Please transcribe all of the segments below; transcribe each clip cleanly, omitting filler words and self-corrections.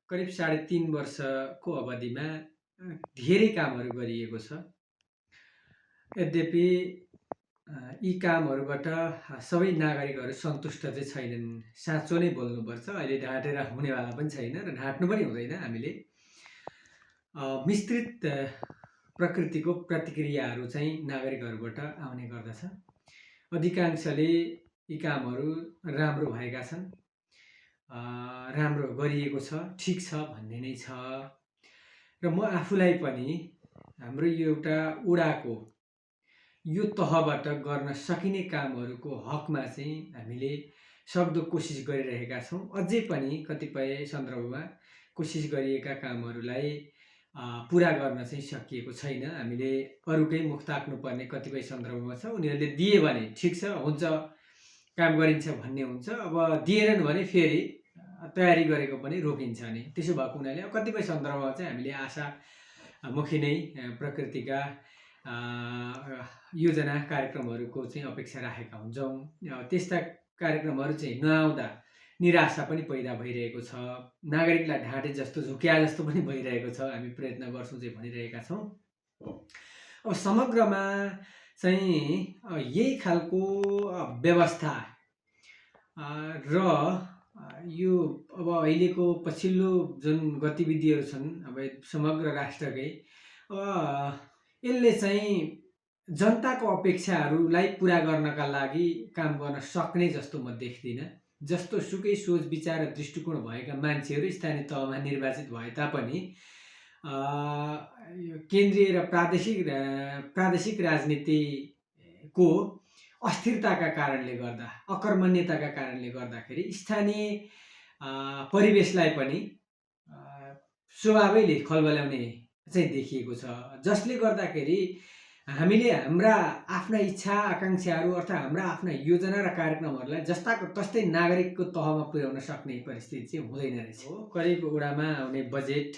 करिब 3.5 वर्षको अवधिमा धेरै कामहरू गरिएको छ। यद्यपि यी कामहरूबाट सबै नागरिकहरू सन्तुष्ट चाहिँ छैनन्। साँचो नै बोल्नुपर्छ, अहिले ढाँटेर हुनेवाला पनि छैन र ढाँट्नु पनि हुँदैन। हामीले मिश्रित प्रकृतिको प्रतिक्रियाहरू चाहिँ नागरिकहरूबाट आउने गर्दछ। अधिकांशले यी कामहरू राम्रो भएका छन्, राम्रो गरिएको छ, ठिक छ भन्ने नै छ। र म आफूलाई पनि हाम्रो यो एउटा वडाको यो तहबाट गर्न सकिने कामहरूको हकमा चाहिँ हामीले सक्दो कोसिस गरिरहेका छौँ। अझै पनि कतिपय सन्दर्भमा कोसिस गरिएका कामहरूलाई पुरा गर्न चाहिँ सकिएको छैन। हामीले अरूकै मुख ताक्नुपर्ने कतिपय सन्दर्भमा छ। उनीहरूले दिए भने ठिक छ, हुन्छ, काम गरिन्छ भन्ने हुन्छ। अब दिएनन् भने फेरि तयारी गरेको पनि रोकिन्छ नि। त्यसो भएको हुनाले कतिपय सन्दर्भमा चाहिँ हामीले आशामुखी नै प्रकृतिका योजना कार्यक्रमहरूको चाहिँ अपेक्षा राखेका हुन्छौँ। त्यस्ता कार्यक्रमहरू चाहिँ नआउँदा निराशा पनि पैदा भइरहेको छ। नागरिकलाई ढाँटे जस्तो, झुक्या जस्तो पनि भइरहेको छ। हामी प्रयत्न गर्छौँ चाहिँ भनिरहेका छौँ। अब समग्रमा चाहिँ यही खालको व्यवस्था र यो अब अहिलेको पछिल्लो जुन गतिविधिहरू छन्, अब समग्र राष्ट्रकै, यसले चाहिँ जनताको अपेक्षाहरूलाई पुरा गर्नका लागि काम गर्न सक्ने जस्तो म देख्दिनँ। जस्तो सुकै सोच विचार र दृष्टिकोण भएका मान्छेहरू स्थानीय तहमा निर्वाचित भए तापनि केन्द्रीय र प्रादेशिक राजनीतिको अस्थिरताका कारणले गर्दा, अकर्मण्यताका कारणले गर्दाखेरि स्थानीय परिवेशलाई पनि स्वभावैले खलबल्याउने चाहिँ देखिएको छ। जसले गर्दाखेरि हामीले हाम्रा आफ्ना इच्छा आकाङ्क्षाहरू अर्थात् हाम्रा आफ्ना योजना र कार्यक्रमहरूलाई जस्ताको तस्तै नागरिकको तहमा पुर्याउन सक्ने परिस्थिति चाहिँ हुँदैन रहेछ। करिब वडामा आउने बजेट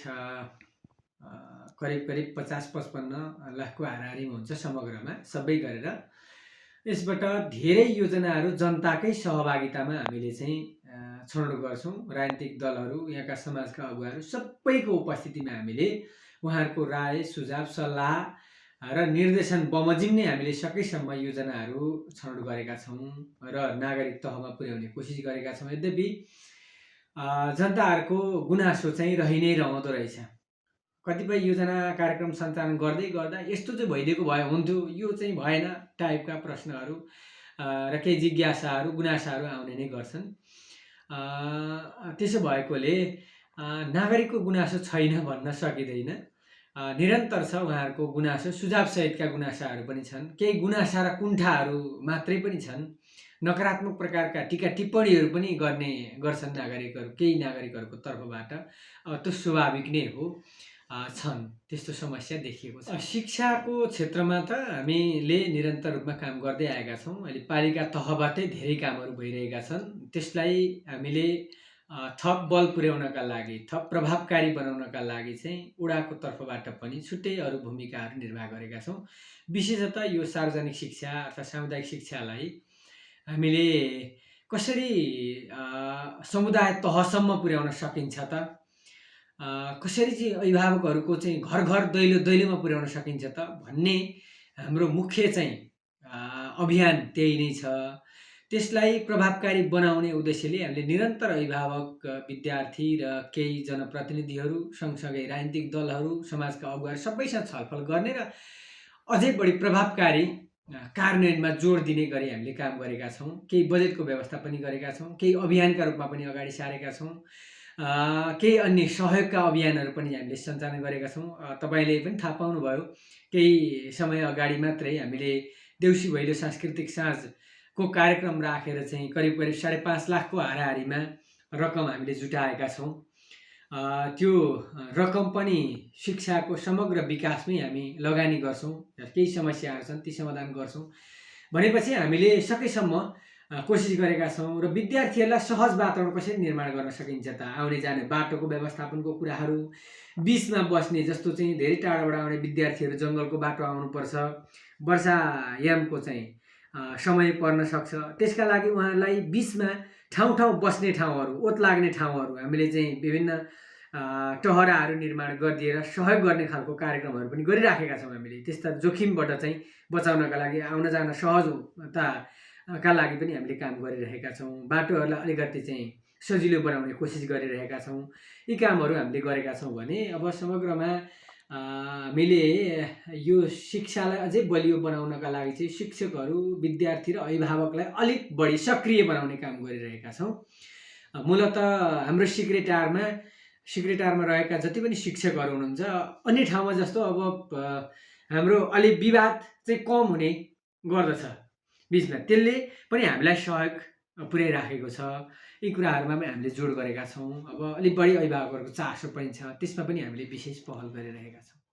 करिब 50-55 लाखको हाराहारीमा हुन्छ समग्रमा सबै गरेर। यसबाट धेरै योजनाहरू जनताकै सहभागितामा हामीले चाहिँ छनौट गर्छौँ। राजनीतिक दलहरू, यहाँका समाजका अगुवाहरू सबैको उपस्थितिमा हामीले उहाँहरूको राय, सुझाव, सल्लाह र निर्देशन बमोजिम नै हामीले सकेसम्म योजनाहरू छनौट गरेका छौँ र नागरिक तहमा पुर्याउने कोसिस गरेका छौँ। यद्यपि जनताहरूको गुनासो चाहिँ रहि नै रहँदो रहेछ। कतिपय योजना कार्यक्रम सञ्चालन गर्दै गर्दा यस्तो चाहिँ भइदिएको भए हुन्थ्यो, यो चाहिँ भएन टाइपका प्रश्नहरू र केही जिज्ञासाहरू, गुनासाहरू आउने नै गर्छन्। त्यसो भएकोले नागरिकको गुनासो छैन भन्न सकिँदैन। निरन्तर छ उहाँहरूको गुनासो, सुझावसहितका गुनासाहरू पनि छन्। केही गुनासा र कुण्ठाहरू मात्रै पनि छन्। नकारात्मक प्रकारका टिका टिप्पणीहरू पनि गर्ने गर्छन् नागरिकहरू, केही नागरिकहरूको तर्फबाट। त्यो स्वाभाविक नै हो, छन्, त्यस्तो समस्या देखिएको छ। शिक्षाको क्षेत्रमा त हामीले निरन्तर रूपमा काम गर्दै आएका छौँ। अहिले पालिका तहबाटै धेरै कामहरू भइरहेका छन्। त्यसलाई हामीले थप बल पुर्याउनका लागि, थप प्रभावकारी बनाउनका लागि चाहिँ वडाको तर्फबाट पनि छुट्टै अरू भूमिकाहरू निर्वाह गरेका छौँ। विशेषतः यो सार्वजनिक शिक्षा अर्थात् सामुदायिक शिक्षालाई हामीले कसरी समुदाय तहसम्म पुर्याउन सकिन्छ त, कसरी चाहिँ अभिभावकहरूको चाहिँ घर घर दैलो दैलोमा पुर्याउन सकिन्छ त भन्ने हाम्रो मुख्य चाहिँ अभियान त्यही नै छ। त्यसलाई प्रभावकारी बनाउने उद्देश्यले हामीले निरन्तर अभिभावक, विद्यार्थी र केही जनप्रतिनिधिहरू सँगसँगै राजनीतिक दलहरू, समाजका अगुवाहरू सबैसँग छलफल गर्ने र अझै बढी प्रभावकारी कार्यान्वयनमा जोड दिने गरी हामीले काम गरेका छौँ। केही बजेटको व्यवस्था पनि गरेका छौँ, केही अभियानका रूपमा पनि अगाडि सारेका छौँ, केही अन्य सहयोगका अभियानहरू पनि हामीले सञ्चालन गरेका छौँ। तपाईँले पनि थाहा पाउनुभयो, केही समय अगाडि मात्रै हामीले देउसी भैलो सांस्कृतिक साँझको कार्यक्रम राखेर चाहिँ करिब 5.5 लाखको हाराहारीमा रकम हामीले जुटाएका छौँ। त्यो रकम पनि शिक्षाको समग्र विकासमै हामी लगानी गर्छौँ। केही समस्याहरू छन्, ती समाधान गर्छौँ भनेपछि हामीले सकेसम्म कोसिस गरेका छौँ। र विद्यार्थीहरूलाई सहज वातावरण कसरी निर्माण गर्न सकिन्छ त, आउने जाने बाटोको व्यवस्थापनको कुराहरू, बिचमा बस्ने, जस्तो चाहिँ धेरै टाढाबाट आउने विद्यार्थीहरू जङ्गलको बाटो आउनुपर्छ, वर्षायामको चाहिँ समय पर्न सक्छ, त्यसका लागि उहाँहरूलाई बिचमा ठाउँ ठाउँ बस्ने ठाउँहरू, ओत लाग्ने ठाउँहरू हामीले चाहिँ विभिन्न टहराहरू निर्माण गरिदिएर सहयोग गर्ने खालको कार्यक्रमहरू पनि गरिराखेका छौँ हामीले। त्यस्ता जोखिमबाट चाहिँ बचाउनका लागि आउन जान सहजताका लागि पनि हामीले काम गरिरहेका छौँ। बाटोहरूलाई अलिकति चाहिँ सजिलो बनाउने कोसिस गरिरहेका छौँ। यी कामहरू हामीले गरेका छौँ भने अब समग्रमा हामीले यो शिक्षालाई अझै बलियो बनाउनका लागि चाहिँ शिक्षकहरू, विद्यार्थी र अभिभावकलाई अलिक बढी सक्रिय बनाउने काम गरिरहेका छौँ। मूलत हाम्रो सिक्रेटारमा रहेका जति पनि शिक्षकहरू हुनुहुन्छ, अन्य ठाउँमा जस्तो अब हाम्रो अलि विवाद चाहिँ कम हुने गर्दछ बिचमा, त्यसले पनि हामीलाई सहयोग पुर्याइराखेको छ। यी कुराहरूमा पनि हामीले जोड गरेका छौँ। अब अलिक बढी अभिभावकहरूको चासो पनि छ, त्यसमा पनि हामीले विशेष पहल गरिरहेका छौँ।